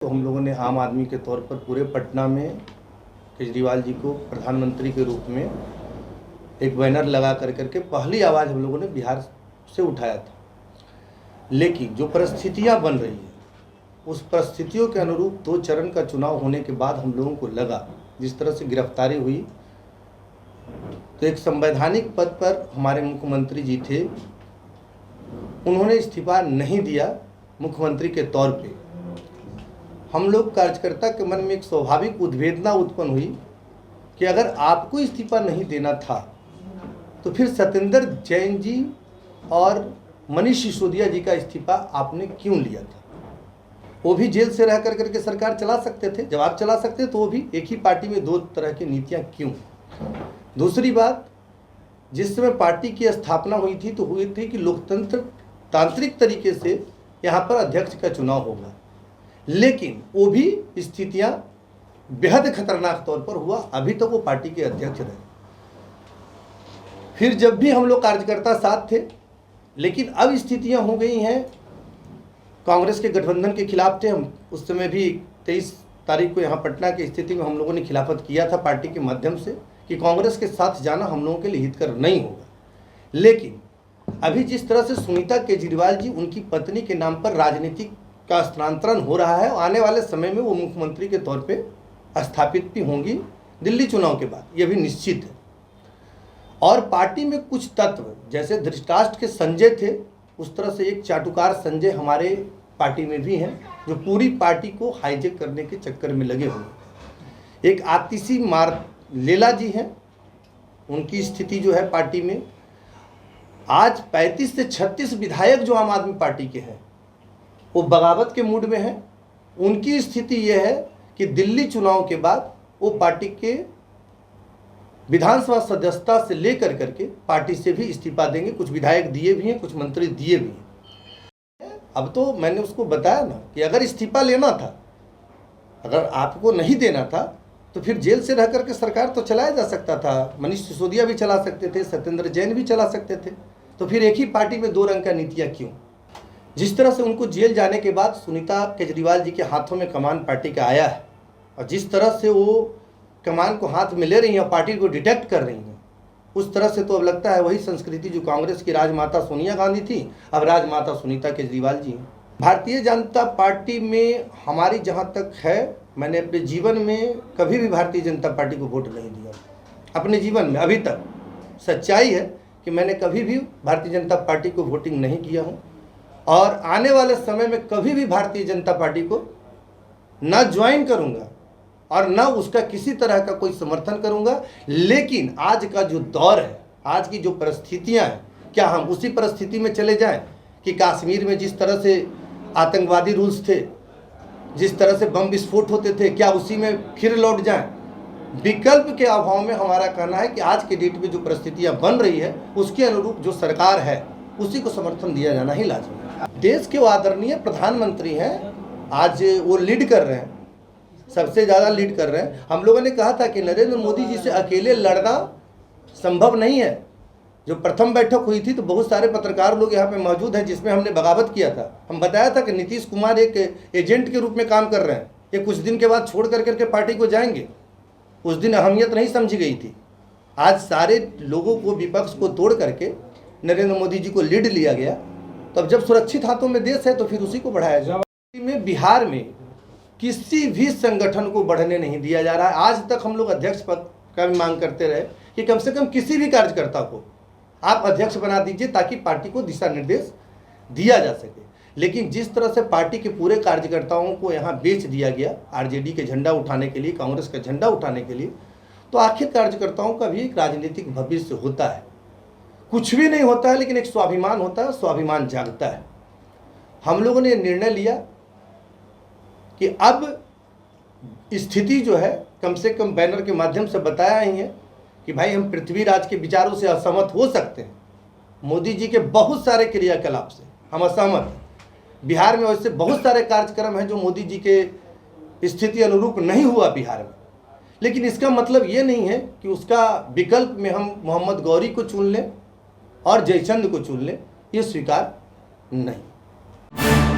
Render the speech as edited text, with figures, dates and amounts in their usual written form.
तो हम लोगों ने आम आदमी के तौर पर पूरे पटना में केजरीवाल जी को प्रधानमंत्री के रूप में एक बैनर लगा करके पहली आवाज़ हम लोगों ने बिहार से उठाया था। लेकिन जो परिस्थितियां बन रही हैं उस परिस्थितियों के अनुरूप 2 चरण का चुनाव होने के बाद हम लोगों को लगा, जिस तरह से गिरफ्तारी हुई, तो एक संवैधानिक पद पर हमारे मुख्यमंत्री जी थे, उन्होंने इस्तीफा नहीं दिया मुख्यमंत्री के तौर पे। हम लोग कार्यकर्ता के मन में एक स्वाभाविक उद्वेदना उत्पन्न हुई कि अगर आपको इस्तीफा नहीं देना था तो फिर सत्येंद्र जैन जी और मनीष सिसोदिया जी का इस्तीफा आपने क्यों लिया था? वो भी जेल से रह करके सरकार चला सकते थे। जब आप चला सकते तो वो भी एक ही पार्टी में 2 तरह की नीतियां क्यों? दूसरी बात, जिस समय पार्टी की स्थापना हुई थी तो हुई थी कि लोकतंत्र तांत्रिक तरीके से यहाँ पर अध्यक्ष का चुनाव होगा, लेकिन वो भी स्थितियां बेहद खतरनाक तौर पर हुआ। अभी तक वो पार्टी के अध्यक्ष रहे। फिर जब भी हम लोग कार्यकर्ता साथ थे, लेकिन अब स्थितियां हो गई हैं, कांग्रेस के गठबंधन के खिलाफ थे हम। उस समय भी 23 तारीख को यहाँ पटना की स्थिति में हम लोगों ने खिलाफत किया था पार्टी के माध्यम से कि कांग्रेस के साथ जाना हम लोगों के लिए हितकर नहीं होगा। लेकिन अभी जिस तरह से सुनीता केजरीवाल जी, उनकी पत्नी के नाम पर राजनीतिक का स्थानांतरण हो रहा है, आने वाले समय में वो मुख्यमंत्री के तौर पे स्थापित भी होंगी दिल्ली चुनाव के बाद, ये भी निश्चित है। और पार्टी में कुछ तत्व जैसे धृतराष्ट्र के संजय थे, उस तरह से एक चाटुकार संजय हमारे पार्टी में भी हैं, जो पूरी पार्टी को हाईजेक करने के चक्कर में लगे हुए। एक आतिशी मार लेला जी हैं, उनकी स्थिति जो है पार्टी में, आज 35 से 36 विधायक जो आम आदमी पार्टी के हैं वो बगावत के मूड में है। उनकी स्थिति यह है कि दिल्ली चुनाव के बाद वो पार्टी के विधानसभा सदस्यता से लेकर करके पार्टी से भी इस्तीफा देंगे। कुछ विधायक दिए भी हैं, कुछ मंत्री दिए भी हैं। अब तो मैंने उसको बताया ना कि अगर इस्तीफा लेना था, अगर आपको नहीं देना था तो फिर जेल से रह करके सरकार तो चलाया जा सकता था। मनीष सिसोदिया भी चला सकते थे, सत्येंद्र जैन भी चला सकते थे। तो फिर एक ही पार्टी में 2 रंग का नीतियाँ क्यों? जिस तरह से उनको जेल जाने के बाद सुनीता केजरीवाल जी के हाथों में कमान पार्टी का आया है, और जिस तरह से वो कमान को हाथ में ले रही हैं और पार्टी को डिटेक्ट कर रही हैं, उस तरह से तो अब लगता है वही संस्कृति जो कांग्रेस की राजमाता सोनिया गांधी थी, अब राजमाता सुनीता केजरीवाल जी हैं। भारतीय जनता पार्टी में हमारी जहाँ तक है, मैंने अपने जीवन में कभी भी भारतीय जनता पार्टी को वोट नहीं दिया अपने जीवन में अभी तक। सच्चाई है कि मैंने कभी भी भारतीय जनता पार्टी को वोटिंग नहीं किया हूँ, और आने वाले समय में कभी भी भारतीय जनता पार्टी को ना ज्वाइन करूंगा और ना उसका किसी तरह का कोई समर्थन करूंगा। लेकिन आज का जो दौर है, आज की जो परिस्थितियां हैं, क्या हम उसी परिस्थिति में चले जाएं कि कश्मीर में जिस तरह से आतंकवादी रूल्स थे, जिस तरह से बम विस्फोट होते थे, क्या उसी में फिर लौट जाएं? विकल्प के अभाव में हमारा कहना है कि आज के डेट में जो परिस्थितियां बन रही है उसके अनुरूप जो सरकार है उसी को समर्थन दिया जाना ही लाजमी है। देश के वो आदरणीय प्रधानमंत्री हैं, आज वो लीड कर रहे हैं, सबसे ज़्यादा लीड कर रहे हैं। हम लोगों ने कहा था कि नरेंद्र मोदी जी से अकेले लड़ना संभव नहीं है। जो प्रथम बैठक हुई थी तो बहुत सारे पत्रकार लोग यहाँ पे मौजूद हैं जिसमें हमने बगावत किया था। हम बताया था कि नीतीश कुमार एक एजेंट के रूप में काम कर रहे हैं, ये कुछ दिन के बाद छोड़ करके पार्टी को जाएंगे। उस दिन अहमियत नहीं समझी गई थी। आज सारे लोगों को, विपक्ष को तोड़ करके नरेंद्र मोदी जी को लीड लिया गया। तब जब सुरक्षित हाथों में देश है तो फिर उसी को बढ़ाया जाए। में बिहार में किसी भी संगठन को बढ़ने नहीं दिया जा रहा है। आज तक हम लोग अध्यक्ष पद का भी मांग करते रहे कि कम से कम किसी भी कार्यकर्ता को आप अध्यक्ष बना दीजिए ताकि पार्टी को दिशा निर्देश दिया जा सके। लेकिन जिस तरह से पार्टी के पूरे कार्यकर्ताओं को यहाँ बेच दिया गया आरजेडी के झंडा उठाने के लिए, कांग्रेस का झंडा उठाने के लिए, तो आखिर कार्यकर्ताओं का भी एक राजनीतिक भविष्य होता है। कुछ भी नहीं होता है, लेकिन एक स्वाभिमान होता है, स्वाभिमान जागता है। हम लोगों ने निर्णय लिया कि अब स्थिति जो है, कम से कम बैनर के माध्यम से बताया ही है कि भाई हम पृथ्वीराज के विचारों से असहमत हो सकते हैं, मोदी जी के बहुत सारे क्रियाकलाप से हम असहमत हैं। बिहार में वैसे बहुत सारे कार्यक्रम हैं जो मोदी जी के स्थिति अनुरूप नहीं हुआ बिहार में, लेकिन इसका मतलब ये नहीं है कि उसका विकल्प में हम मोहम्मद गौरी को चुन लें और जयचंद को चुन लें, ये स्वीकार नहीं।